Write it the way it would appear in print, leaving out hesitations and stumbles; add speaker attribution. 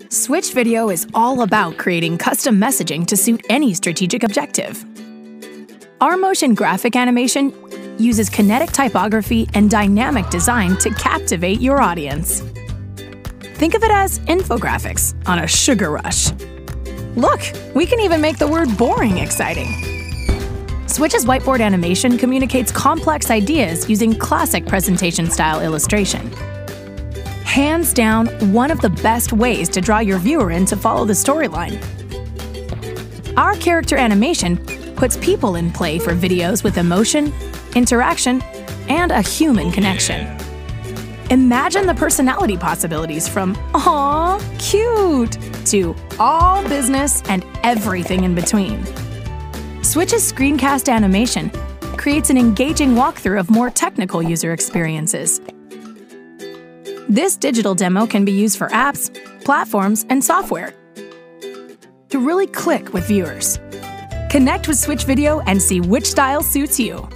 Speaker 1: Switch Video is all about creating custom messaging to suit any strategic objective. Our motion graphic animation uses kinetic typography and dynamic design to captivate your audience. Think of it as infographics on a sugar rush. Look, we can even make the word boring exciting. Switch's whiteboard animation communicates complex ideas using classic presentation-style illustration. Hands down, one of the best ways to draw your viewer in to follow the storyline. Our character animation puts people in play for videos with emotion, interaction, and a human connection. Imagine the personality possibilities from "Aw, cute" to all business and everything in between. Switch's screencast animation creates an engaging walkthrough of more technical user experiences. This digital demo can be used for apps, platforms, and software to really click with viewers. Connect with Switch Video and see which style suits you.